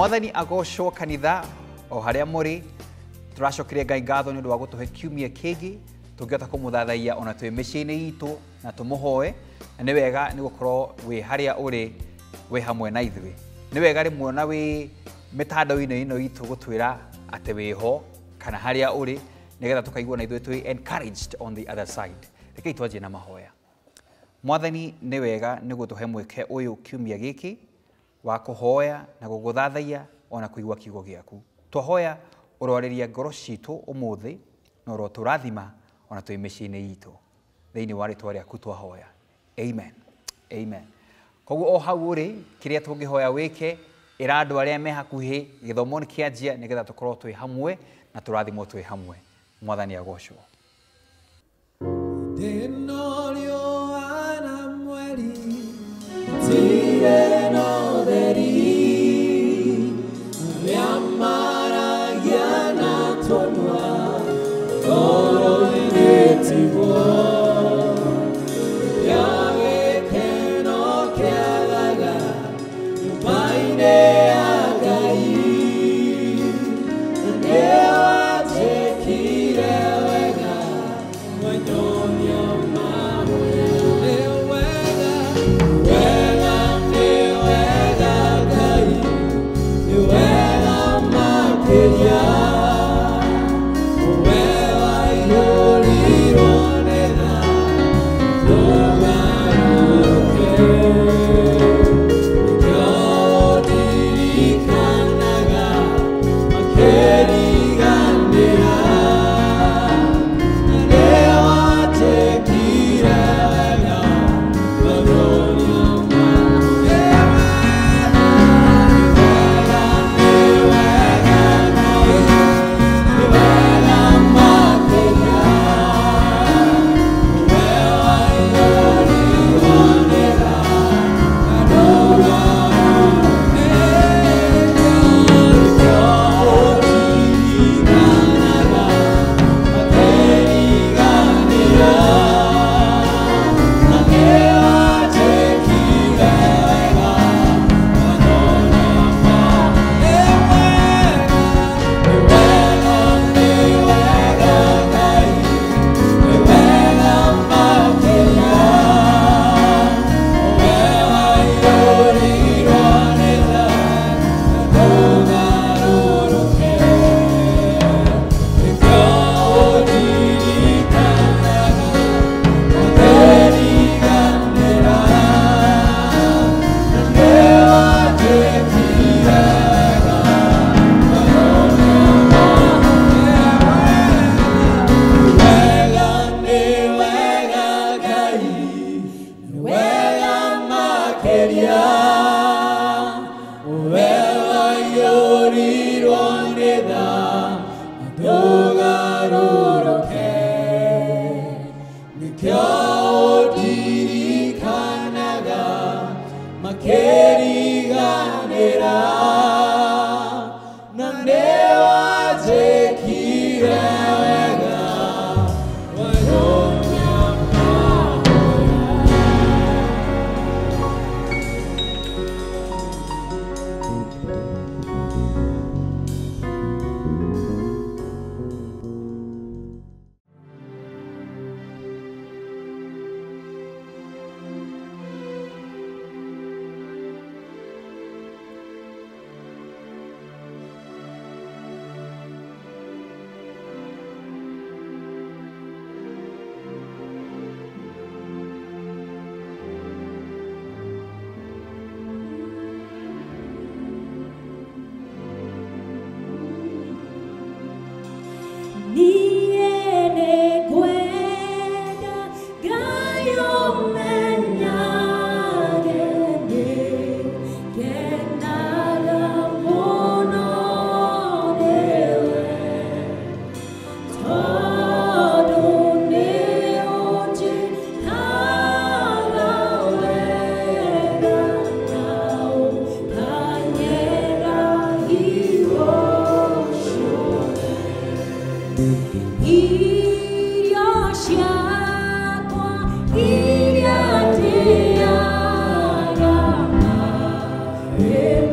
Mwathani agocwo kanitha o haria muri turacokeria Ngai ngatho ni undu wa gutuhe kiumia kingi tungihota kumuthathaia ona twi micii-ini itu na tumuhoe na ni wega ni gukorwo wi haria uri wi hamwe na ithui ni wega rimwe na wi mitandao-ini ino itu gutwira ati wiho kana haria uri nigetha tukaigua na ithui twi encouraged on the other side. Rekei twanjie na mahoya. Mwathani ni wega ni gutuhe mweke uyu kiumia giki wa kuhoya na guguthathaia ona kuigua kiugo giaku. Twahoya uroreria ngoro citu umuthi na ro turathima ona twi micii-ini itu thiini wa ritwa riaku twahoya. Amen. Amen. Koguo o hau uri kiria tungihoya wike ira andu aria me hakuhi githomo ni kianjia nigetha tukorwo twi hamwe na turathimwo twi hamwe. Mwathani agocwo.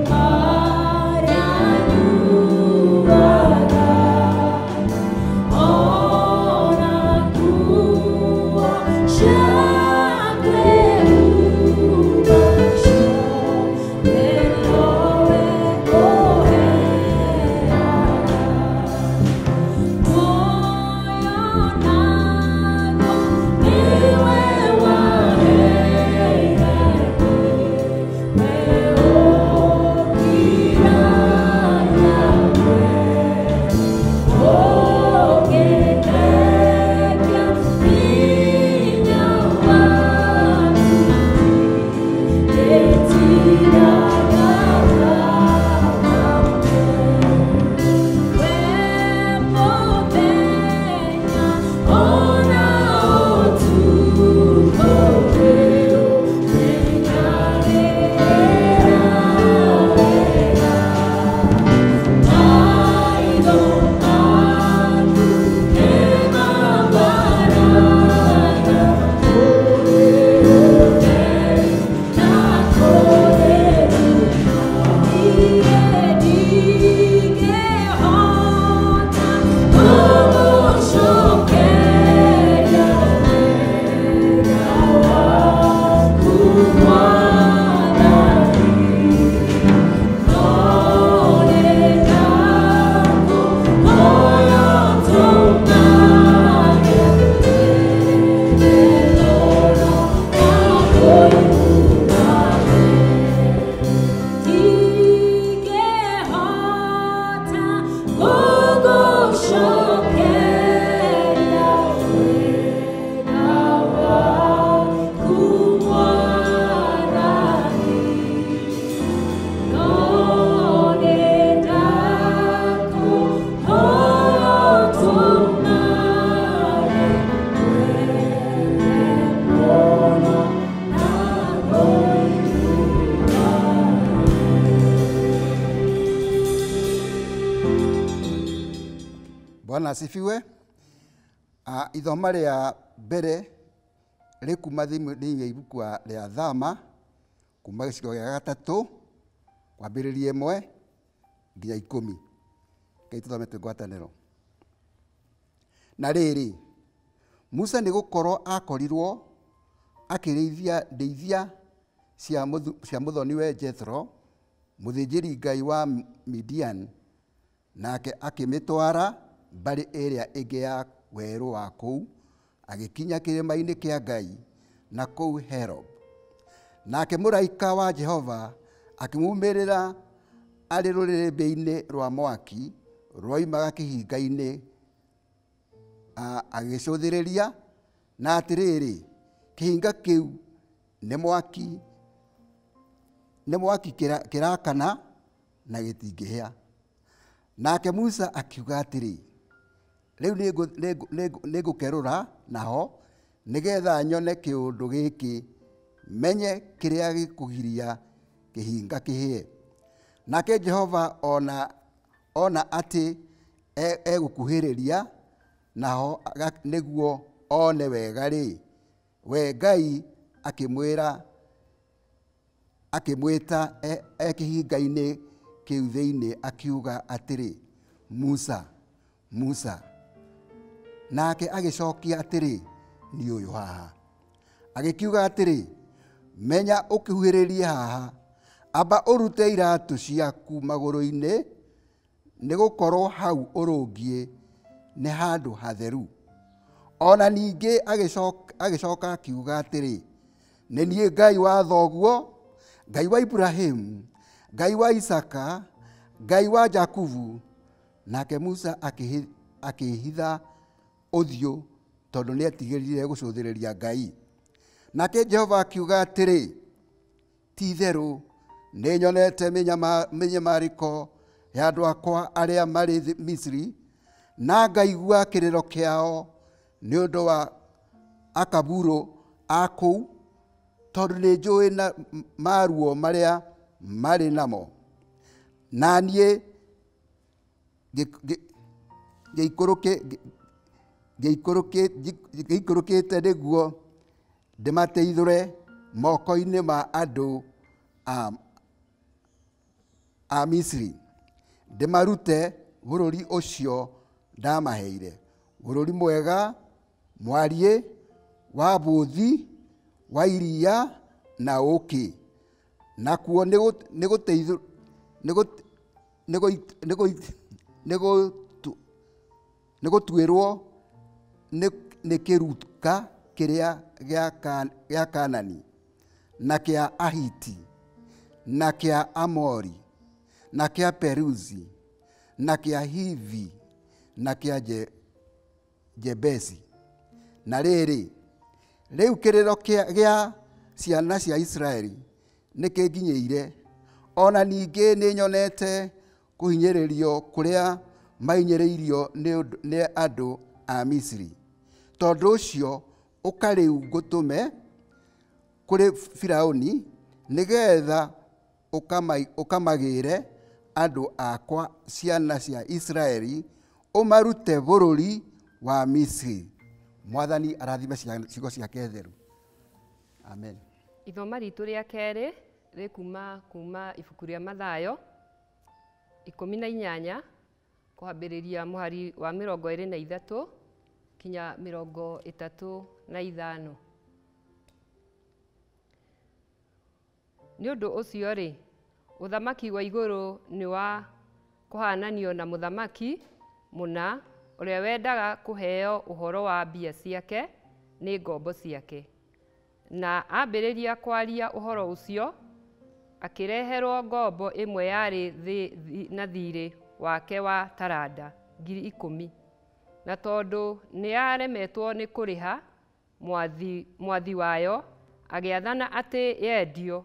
Para Bwana asifiwe. Ithoma rĩa mbere rĩkuma thĩinĩ ibuku rĩa Thama kuma gĩcigo gĩa 3 kwambĩrĩria 1 nginya 10. Ngai tũthomete ngwatanĩro. Na rĩrĩ, Musa nĩ gũkorwo akorirwo akĩrĩithia ndeithia cia mũthoniwe Jethro, mũthĩnjĩri Ngai wa Midian, nake akĩmĩtwara mbarĩ ĩrĩa ĩngĩ ya werũ wa kũu, agĩkinya kĩrĩma-inĩ kĩa Ngai na kũu Herob. Nake mũraika wa Jehova akĩmumĩrĩra arĩ rũrĩrĩmbĩ-inĩ rwa mwaki rwoimaga kĩhinga-inĩ, agĩcũthĩrĩria na atĩrĩrĩ, kĩhinga kĩu nĩ mwaki kĩrakana na gĩtingĩhĩa. Nake Musa akiuga atĩrĩ, rĩu nĩ ngũkerũra naho nĩgetha nyone kĩũndũ gĩkĩ, menye kĩrĩa gĩkũgiria kĩhinga kĩhĩe. Nake Jehova ona atĩ egũkuhĩrĩria naho nĩguo one wega-rĩ, we Ngai akĩmwĩta kĩhinga-inĩ kĩu thĩinĩ, akiuga atĩrĩ, Musa, Musa. Nake agĩcokia atĩrĩ, nĩ ũyũ haha. Agĩkiuga atĩrĩ, menya ũkĩhuhĩrĩrie haha, amba ũrute iratũ ciaku magũrũ-inĩ, nĩ gũkorwo hau ũrũngiĩ nĩ handũ hatheru. Ona ningĩ agĩcoka akiuga atĩrĩ, nĩ niĩ Ngai wa thoguo, Ngai wa Ibrahimu, Ngai wa Isaka, Ngai wa Jakubu. Nake Musa akĩhitha ũthiũ tondũ nĩ etigĩrire gũcũthĩrĩria Ngai. Nake Jehova akiuga atĩrĩ, ti itherũ nĩ nyonete mĩnyamarĩko ya andũ akwa arĩa marĩ Misiri, na ngaigua kĩrĩro kĩao nĩ ũndũ wa akaburo a kũu, tondũ nĩ njũĩ na maruo marĩa marĩ namo. Na niĩ ngĩikũrũkĩte nĩguo ndĩmateithũre moko-inĩ ma andũ a Misiri, ndĩmarute bũrũri ũcio ndamaheire, bũrũri mwega, mwariĩ, wa bũthi, wa iria na ũkĩ. Nakuo nĩ gũtuĩrwo nĩ kĩruka kĩrĩa gĩa Kanani, na kĩa Ahiti, na kĩa Amori, na kĩa Peruzi, na kĩa Hivi, na kĩa Jebesi. Na rĩrĩ, rĩu kĩrĩro gĩa ciana cia Israeli nĩ kĩnginyĩire, ona ningĩ nĩ nyonete kũhinyĩrĩrio kũrĩa mahinyĩrĩirio nĩ andũ a Misiri. Tondũ ũcio ũka rĩu ngũtũme kũrĩ Firaũni nĩgetha ũkamagĩre andũ akwa ciana cia Israeli, ũmarute bũrũri wa Misiri. Mwathani arathime ciugo ciake theru. Amen. Ithoma ritũ rĩa kerĩ rĩkuma ibuku rĩa Mathayo 18 kwambĩrĩria mũhari wa 23 kinya 35. Nĩ ũndũ ũcio rĩ, ũthamaki wa igũrũ nĩ wa kũhananio na mũthamaki mũna ũrĩa wendaga kũheo ũhoro wa mbia ciake nĩ ngombo ciake. Na ambĩrĩria kwaria ũhoro ũcio, akĩreherwo ngombo ĩmwe yarĩ na thirĩ wake wa taranda 10,000. Na tondũ nĩ yaremetwo nĩ kũrĩha, mwathi wayo agĩathana atĩ yendio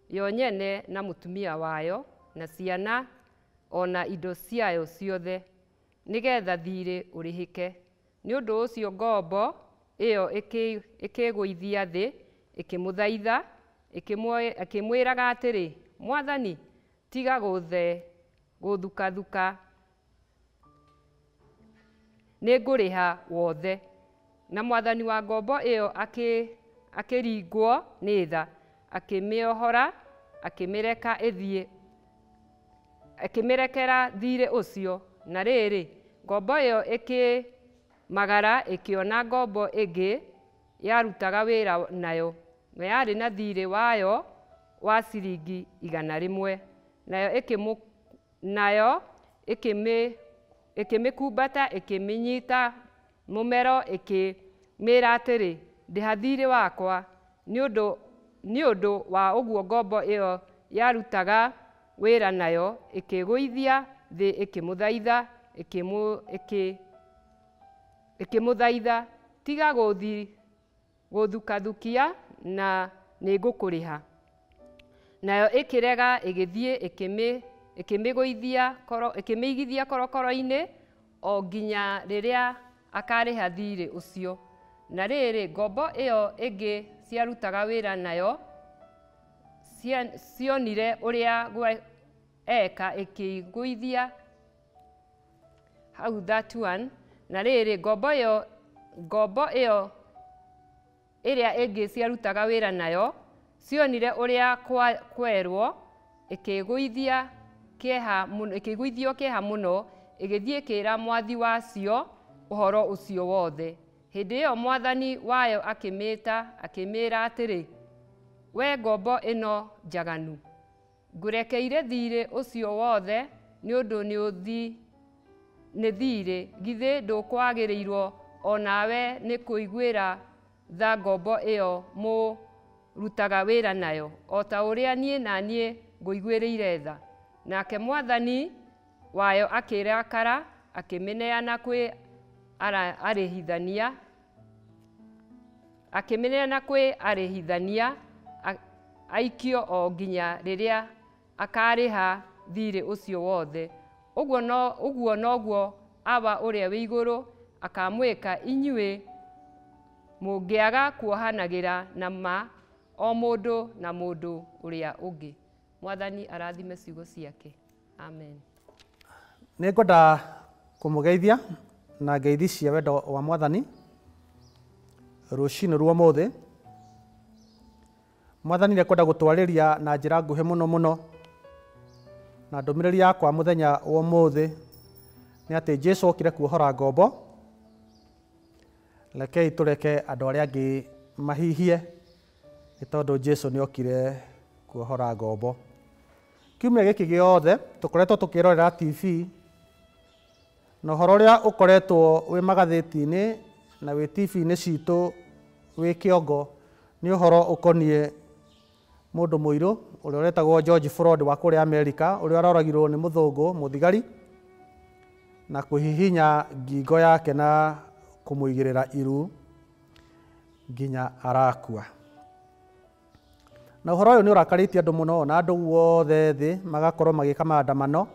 yo nyene na mũtumia wayo na ciana ona indo ciayo ciothe, nĩgetha thirĩ ũrĩhĩke. Nĩ ũndũ ũcio ngombo ĩyo ĩkĩgũithia thĩ, ĩkĩmũthaitha, ĩkĩmwĩraga atĩrĩ, Mwathani, tiga gũthukathuka, nĩ ngũrĩha wothe. Na mwathani wa ngombo ĩyo akĩringwo nĩ tha, akĩmĩohora, akĩmĩreka ĩthiĩ, akĩmĩrekera thiirĩ ũcio. Na rĩrĩ, ngombo ĩyo ĩkĩmagara ĩkĩona ngombo ĩngĩ yarutaga wĩra nayo, na yarĩ na thiirĩ wayo wa ciringi 100. Nayo ĩkĩmĩkumbata, ĩkĩmĩnyita mũmero, ĩkĩmĩĩra atĩrĩ, ndĩha thiirĩ wakwa. Nĩ ũndũ wa ũguo ngombo ĩyo yarutaga wĩra nayo ĩkĩgũithia thĩ, ĩkĩmũthaitha, tiga gũthukathukia, na nĩ ngũkũrĩha. Nayo ĩkĩrega, ĩgĩthiĩ ĩkĩmĩigithia korokoro-inĩ o nginya rĩrĩa akarĩha thiirĩ ũcio. Na rĩrĩ, ngombo ĩyo ĩngĩ ciarutaga wĩra nayo cionire ũrĩa eka, ĩkĩigũithia hau 31. Na rĩrĩ, ngombo ĩyo ĩrĩa ĩngĩ ciarutaga wĩra nayo cionire ũrĩa kwerwo, ĩkĩigũithio kĩeha mũno, ĩgĩthiĩ ĩkĩĩra mwathi wacio ũhoro ũcio wothe. Hĩndĩ ĩyo mwathani wayo akĩmĩĩta, akĩmĩĩra atĩrĩ, we ngombo ĩno njaganu, ngũrekeire thiirĩ ũcio wothe nĩ ũndũ nĩ thiirĩ. Githĩ ndũkwagĩrĩirwo o nawe nĩ kũiguĩra tha ngombo ĩyo mũrutaga wĩra nayo, o ta ũrĩa niĩ na niĩ ngũiguĩrĩire tha? Nake mwathani wayo akĩrakara, akĩmĩneana kwĩ arĩhithania aikio o nginya rĩrĩa akarĩha thiirĩ ũcio wothe. Ũguo noguo Aba ũrĩa wĩ igũrũ akamwĩka inyuĩ mũngĩaga kuohanagĩra na ma o mũndũ na mũndũ ũrĩa ũngĩ. Mwathani arathime ciugo ciake. Amen. Nĩ ngwenda kũmũgeithia na ngeithi cia wendo wa Mwathani rũcinĩ rwa ũmũthĩ. Mwathani nĩ kwenda gũtwarĩria na njĩra nguhĩ mũno mũno, na ndũmĩrĩri yakwa mũthenya wa ũmũthĩ nĩ atĩ Jesũ okire kuohora ngombo. Rekei tũreke andũ arĩa angĩ mahihie, nĩ tondũ Jesũ nĩ okire kuohora ngombo. Kiumia gĩkĩ gĩothe tũkoretwo tũkĩrorera TV, na ũhoro ũrĩa ũkoretwo wĩ magathĩti-inĩ na wĩ TV-inĩ citũ wĩ kĩongo nĩ ũhoro ũkoniĩ mũndũ mũirũ ũrĩa ũretagwo George Floyd wa kũrĩa Amerika, ũrĩa aroragirwo nĩ mũthũngũ mũthigari na kũhihinya ngingo yake na kũmũigĩrĩra iru nginya arakua. Na ũhoro ũyũ nĩ ũrakarĩtie andũ mũno, na andũ guothe thĩ magakorwo magĩka maandamano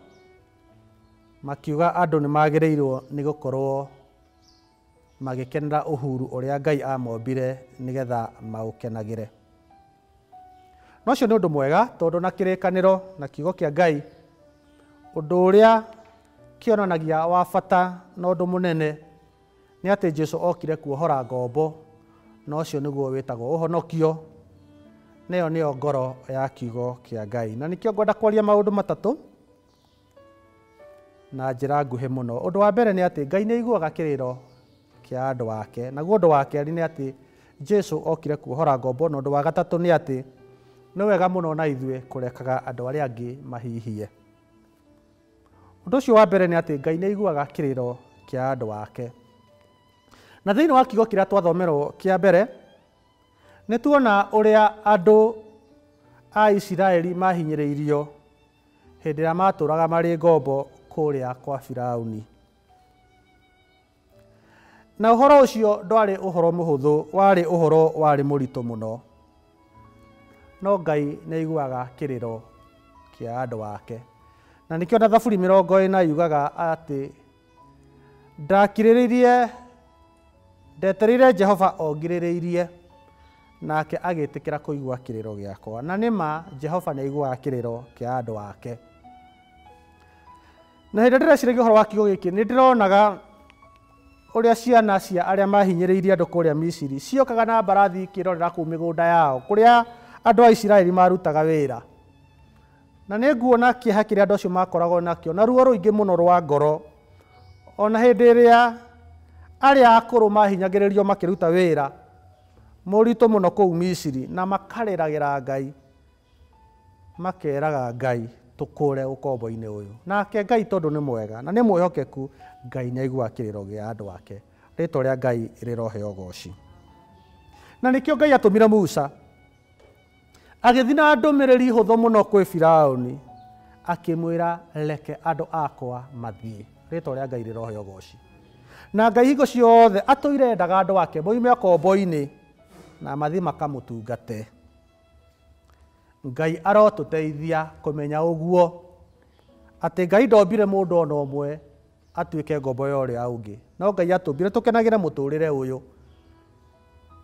makiuga andũ nĩ magĩrĩirwo nĩ gũkorwo magĩkenera ũhuru ũrĩa Ngai amombire nĩgetha maũkenagĩre. Na ũcio nĩ ũndũ mwega, tondũ na kĩrĩkanĩro na kiugo kĩa Ngai, ũndũ ũrĩa kĩonanagia wa bata na ũndũ mũnene nĩ atĩ Jesũ okire kuohora ngombo, na ũcio nĩguo wĩtagwo ũhonokio, nayo nĩyo ngoro ya kiugo kĩa Ngai. Na nĩkĩo ngwenda kwaria maũndũ matatũ na njĩra nguhĩ mũno. Ũndũ wa mbere nĩ atĩ Ngai nĩ aiguaga kĩrĩro kĩa andũ wake, naguo ũndũ wa kerĩ nĩ atĩ Jesũ okire kuohora ngombo, na ũndũ wa gatatũ nĩ atĩ nĩ wega mũno na ithuĩ kũrekaga andũ arĩa angĩ mahihie. Ũndũ ũcio wa mbere nĩ atĩ Ngai nĩ aiguaga kĩrĩro kĩa andũ wake. Na thĩinĩ wa kiugo kĩrĩa twathomerwo kĩa mbere, nĩ tuona ũrĩa andũ a Isiraeli mahinyĩrĩirio hĩndĩ ĩrĩa matũraga marĩ ngombo kũrĩa kwa Firaũni. Na ũhoro ũcio ndwarĩ ũhoro mũhũthũ, warĩ ũhoro warĩ mũritũ mũno. No Ngai nĩ aiguaga kĩrĩro kĩa andũ wake. Na nĩkĩo na Thaburi 40 yugaga atĩ ndetereire Jehova ongirĩrĩirie, nake agĩtĩkĩra kũigua kĩrĩro gĩakwa. Na nĩma Jehova nĩ aiguaga kĩrĩro kĩa andũ wake. Na hĩndĩ ndĩreciragia ũhoro wa kiugo gĩkĩ, nĩ ndĩronaga ũrĩa ciana cia arĩa mahinyĩrĩirie andũ kũrĩa Misiri ciokaga na mbarathi ikĩrorera kũu mĩgũnda yao kũrĩa andũ a Isiraeli marutaga wĩra. Na nĩ nguona kĩeha kĩrĩa andũ acio makoragwo nakĩo na ruo rũingĩ mũno rwa ngoro, ona hĩndĩ ĩrĩa arĩa akũrũ mahinyagĩrĩrio makĩruta wĩra mũritũ mũno kũu Misiri na makarĩragĩra Ngai, makeraga Ngai tũkũre ũkombo-inĩ ũyũ. Nake Ngai tondũ nĩ mwega na nĩ mwĩhokeku, Ngai nĩ aiguaga kĩrĩro gĩa andũ ake. Rĩĩtwa rĩa Ngai rĩroheo ũgooci. Na nĩkĩo Ngai atũmire Musa agĩthiĩ na ndũmĩrĩri hũthũ mũno kwĩ Firaũni akĩmwĩra reke andũ akwa mathiĩ. Rĩĩtwa rĩa Ngai rĩroheo ũgooci. Na Ngai hingo ciothe atũire endaga andũ ake moime ũkombo-inĩ na mathiĩ makamũtungate. Ngai arotũteithia kũmenya ũguo atĩ Ngai ndombire mũndũ ona ũmwe atuĩke ngombo ya ũrĩa ũngĩ, no Ngai atũmbire tũkenagĩre mũtũrĩre ũyũ,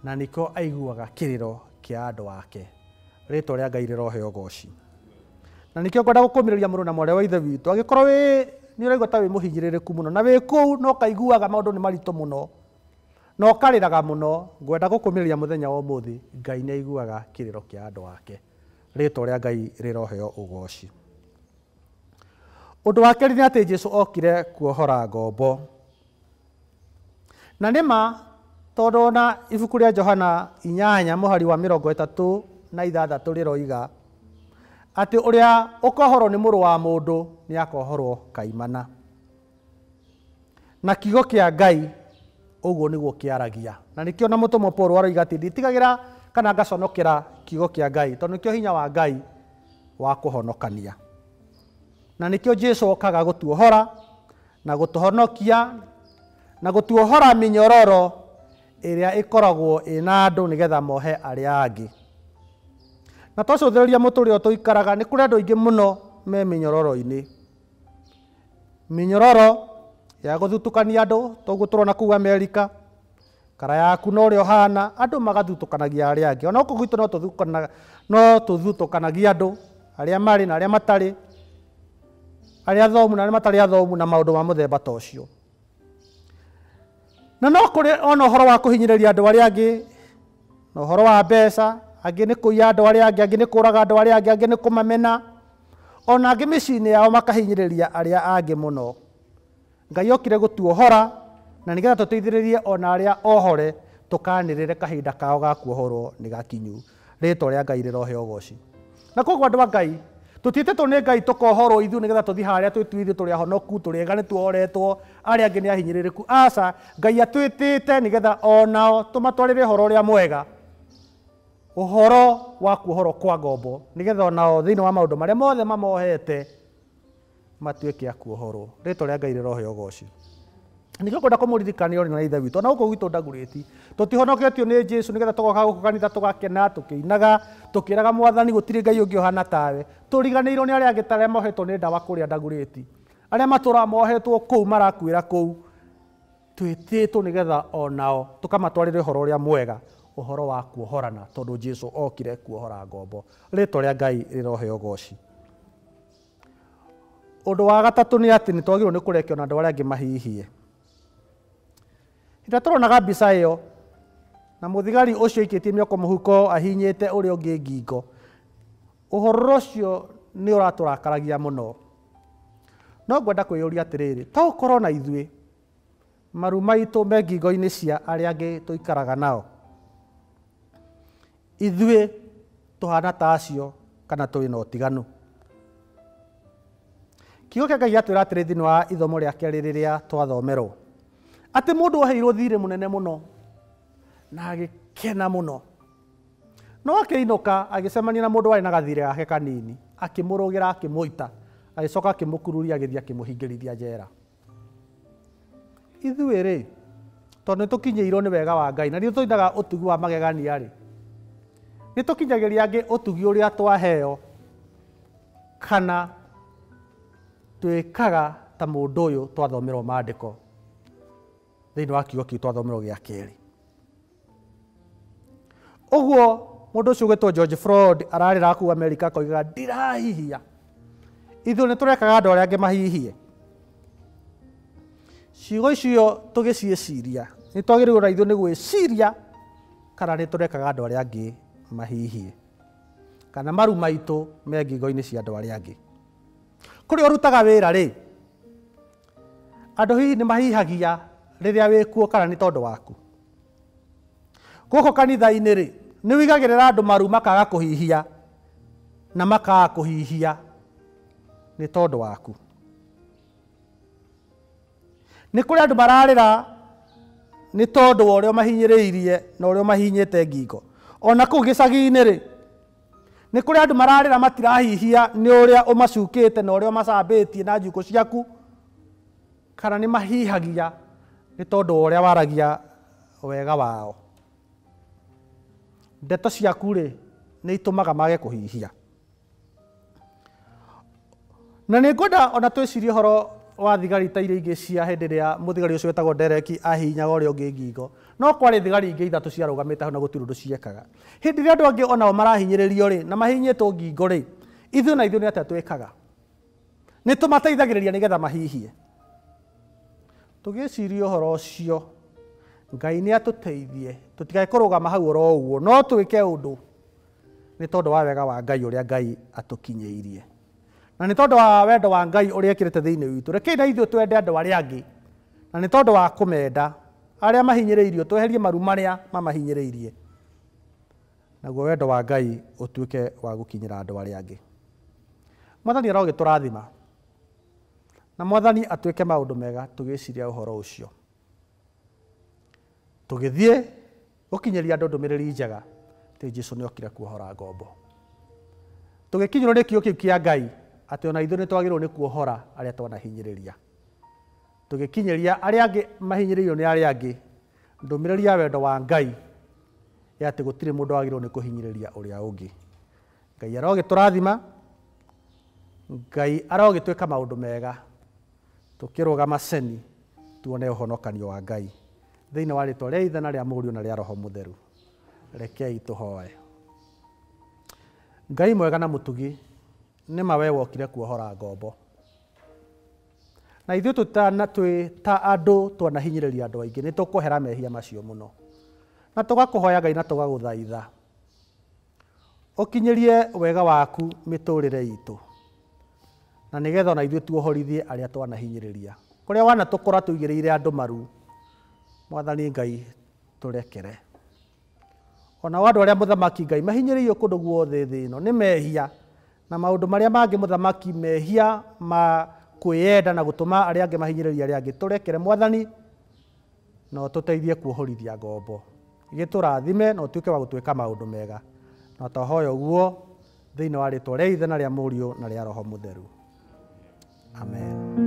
na nĩkĩo aiguaga kĩrĩro kĩa andũ ake. Rĩĩtwa rĩa Ngai rĩroheo ũgooci. Na nĩkĩo ngwenda gũkũmĩrĩria mũrũ na mwarĩ wa ithe witũ, angĩkorwo nĩ ũraigua ta wĩ mũhinyĩrĩrĩku mũno na wĩ kũu no kaiguaga maũndũ nĩ maritũ mũno na ũkarĩraga mũno, ngwenda gũkũmĩrĩria mũthenya wa ũmũthĩ, Ngai nĩ aiguaga kĩrĩro kĩa andũ ake. Rĩĩtwa rĩa Ngai rĩroheo ũgooci. Ũndũ wa kerĩ nĩ atĩ Jesũ okire kuohora ngombo. Na nĩma tondũ na ibuku rĩa Johana 8 mũhari wa 36 rĩroiga atĩ ũrĩa ũkohorwo nĩ mũrũ wa mũndũ nĩ akohorwo kaimana. Na kiugo kĩa Ngai ũguo nĩguo kĩaragia. Na nĩkĩo na mũtũmwo Paul aroiga atĩ nditigagĩra kana ngaconokera kiugo kĩa Ngai tondũ nĩkĩo hinya wa Ngai wa kũhonokania. Na nĩkĩo Jesũ okaga gũtuohora na gũtũhonokia na gũtuohora mĩnyororo ĩrĩa ĩkoragwo ĩna andũ nĩgetha mohe arĩa angĩ. Na twacũthĩrĩria mũtũrĩre tũikaraga nĩ kũrĩ andũ aingĩ mũno me mĩnyororo-inĩ. Mĩnyororo ya gũthutũkania andũ toguo tũrona kũu Amerika, kara yaku na ũrĩa ũhana, andũ magathutũkanagia arĩa angĩ. Ona gũkũ gwitũ no tũthutũkanagia andũ arĩa marĩ na arĩa matarĩ, arĩa athomu na arĩa matarĩ athomu na maũndũ ma mũthemba ta ũcio. Na no kũrĩ ona ũhoro wa kũhinyĩrĩria andũ arĩa angĩ, na ũhoro wa mbeca, angĩ nĩ kũiya andũ arĩa angĩ, angĩ nĩ kũraga andũ arĩa angĩ, angĩ nĩ kũmamena, ona angĩ mĩciĩ-inĩ yao makahinyĩrĩria arĩa angĩ mũno. Ngai okire gũtuohora na nĩgetha tũteithĩrĩrie ona arĩa ohore tũkanĩrĩre kahinda kao ga kuohorwo nĩ gakinyu. Rĩĩtwa rĩa Ngai rĩroheo ũgooci. Na koguo andũ a Ngai tũtiĩtĩtwo nĩ Ngai tũkohorwo ithuĩ nĩgetha tũthiĩ harĩa twĩtuithie tũrĩ ahonoku, tũrĩega nĩ tuohoretwo, arĩa angĩ nĩ ahinyĩrĩrĩku. Aca, Ngai atwĩtĩte nĩgetha onao tũmatwarĩre ũhoro ũrĩa mwega, ũhoro wa kuohorwo kwa ngombo, nĩgetha onao thĩinĩ wa maũndũ marĩa mothe mamohete matuĩke a kuohorwo. Rĩĩtwa rĩa Ngai rĩroheo ũgooci. Nĩkĩo ngwenda kũmũririkania ũrĩ na ithe witũ, ona gũkũ gwitũ Ndagurĩti tũtihonoketio nĩ Jesũ nĩgetha tũgoka gũkũ kanitha tũgakena tũkĩinaga tũkĩraga Mwathani gũtirĩ Ngai ũngĩ ũhana tawe. Tũriganĩirwo nĩ arĩa angĩ arĩa mohetwo nĩ ndawa kũrĩa Ndagurĩti, arĩa matũũraga mohetwo kũu marakuĩra kũu. Twĩtĩtwo nĩgetha onao tũkamatwarĩre ũhoro ũrĩa mwega, ũhoro wa kuohorana, tondũ Jesũ okire kuohora ngombo. Rĩĩtwa rĩa Ngai rĩroheo ũgooci. Ũndũ wa gatatũ nĩ atĩ nĩ twagĩrĩirwo nĩ kũrekio na andũ arĩa angĩ mahihie. Hĩndĩ tũronaga mbica ĩyo na mũthigari ũcio aikĩtie mĩoko mũhuko ahinyĩte ũrĩa ũngĩ ngingo, ũhoro ũcio nĩ ũratũrakaragia mũno. No ngwenda kwĩyũria atĩrĩrĩ, ta ũkorwo na ithuĩ maru maitũ me ngingo-inĩ cia arĩa angĩ tũikaraga nao, ithuĩ tũhana ta acio kana tũrĩ na ũtiganu? Kiugo kĩa Ngai gĩatwĩra atĩrĩ thĩinĩ wa ithomo rĩa kerĩ rĩrĩa twathomerwo atĩ mũndũ oheirwo thirĩ mũnene mũno na agĩkena mũno, no akĩinũka agĩcemania na mũndũ warĩ na gathirĩ gake kanini, akĩmũrũgĩra, akĩmũita, agĩcoka akĩmũkururia, agĩthiĩ akĩmũhingĩrithia njera. Ithuĩ rĩ, tondũ nĩ tũkinyĩirwo nĩ wega wa Ngai na nĩ tũinaga ũtugi wa magegania rĩ, nĩ tũkinyagĩria angĩ ũtugi ũrĩa twaheo, kana twĩkaga ta mũndũ ũyũ twathomerwo maandĩko thĩinĩ wa kiugo kĩu twathomerwo gĩa kerĩ? Ũguo mũndũ ũcio ũgwĩtwo George Floyd ararĩra kũu Amerika akoigaga ndirahihia, ithuĩ nĩ tũrekaga andũ arĩa angĩ mahihie. ciugo icio tũgĩciĩciria nĩ twagĩrĩirwo na ithuĩ nĩ gwĩciria kana nĩ tũrekaga andũ arĩa angĩ mahihie kana maru maitũ me ngingo-inĩ cia andũ arĩa angĩ. Kũrĩa ũrutaga wĩra rĩ, andũ hihi nĩ mahihagia rĩrĩa wĩ kuo kana nĩ tondũ waku? Gũkũ kanitha-inĩ rĩ, nĩ wĩigagĩrĩra andũ maru makaga kũhihia na makaga kũhihia nĩ tondũ waku? Nĩ kũrĩ andũ mararĩra nĩ tondũ wa ũrĩa mahinyĩrĩirie na ũrĩa mahinyĩte ngingo. Ona kũu gĩcagi-inĩ rĩ, nĩ kũrĩ andũ mararĩra matirahihia nĩ ũrĩa ũmacukĩte na ũrĩa ũmacambĩtie na njukũ ciaku, kana nĩ mahihagia nĩ tondũ wa ũrĩa waragia wega wao. Ndeto ciaku rĩ, nĩ itũmaga mage kũhihia. Na nĩ ngwenda ona twĩcirie ũhoro wa thigari ta iria ingĩ cia hĩndĩ ĩrĩa mũthigari ũcio wetagwo ndereki ahihinyaga ũrĩa ũngĩ ngingo. No kwarĩ thigari ingĩ ithatũ ciarũgamĩte hau na gũtirĩ ũndũ ciekaga. Hĩndĩ ĩrĩa andũ angĩ onao marahinyĩrĩrio rĩ na mahinyĩtwo ngingo rĩ, ithuĩ nĩ atĩa twĩkaga? Nĩ tũmateithagĩrĩria nĩgetha mahihie. Tũgĩciria ũhoro ũcio, Ngai nĩ atũteithie tũtikae kũrũgama hau oro ũguo, no twĩke ũndũ nĩ tondũ wa wega wa Ngai ũrĩa Ngai atũkinyĩirie. Na nĩ tondũ wa wendo wa Ngai ũrĩa ekĩrĩte thĩinĩ witũ, rekei na ithuĩ twende andũ arĩa angĩ, na nĩ tondũ wa kũmenda arĩa mahinyĩrĩirio, tweherie maru marĩa mamahinyĩrĩirie, naguo wendo wa Ngai ũtuĩke wa gũkinyĩra andũ arĩa angĩ. Mwathani arogĩtũrathima na Mwathani atuĩke maũndũ mega tũgĩciria ũhoro ũcio, tũgĩthiĩ gũkinyĩria andũ ndũmĩrĩri njega atĩ Jesũ nĩ okire kuohora ngombo, tũgĩkinyĩrwo nĩ kiugo kĩu kĩa Ngai atĩ ona ithuĩ nĩ twagĩrĩirwo nĩ kuohora arĩa twanahinyĩrĩria, tũgĩkinyĩria arĩa angĩ mahinyĩrĩirio nĩ arĩa angĩ ndũmĩrĩri ya wendo wa Ngai ya atĩ gũtirĩ mũndũ wagĩrĩirwo nĩ kũhinyĩrĩria ũrĩa ũngĩ. Ngai arogĩtũrathima, Ngai arogĩtwĩka maũndũ mega, tũkĩrũgama ceni tuone ũhonokanio wa Ngai thĩinĩ wa rĩtwa rĩa Ithe na rĩa Mũriũ na rĩa Roho Mũtheru. Rekei tũhoe. Ngai mwega na mũtugi, nĩ ma we wokire kuohora ngombo, na ithuĩ twĩ ta andũ twanahinyĩrĩria andũ aingĩ nĩ tũkũhera mehia macio mũno, na tũgakũhoya Ngai na tũgagũthaitha ũkinyĩrie wega waku mĩtũrĩre itũ, na nĩgetha ona ithuĩ tuohorithie arĩa twanahinyĩrĩria. Kũrĩa wanatũkora tũigĩrĩire andũ maru, Mwathani Ngai tũrekere. Ona andũ arĩa mũthamaki Ngai mahinyĩrĩirio kũndũ guothe thĩ ĩno nĩ mehia, na maũndũ marĩa mangĩ mũthamaki, mehia ma kwĩyenda na gũtũma arĩa angĩ mahinyĩrĩria arĩa angĩ, tũrekere Mwathani na ũtũteithie kuohorithia ngombo. Gĩtũrathime na ũtuĩke wa gũtwĩka maũndũ mega, na tũhoya ũguo thĩinĩ wa rĩtwa rĩa Ithe na rĩa Mũriũ na rĩa Roho Mũtheru. Amen.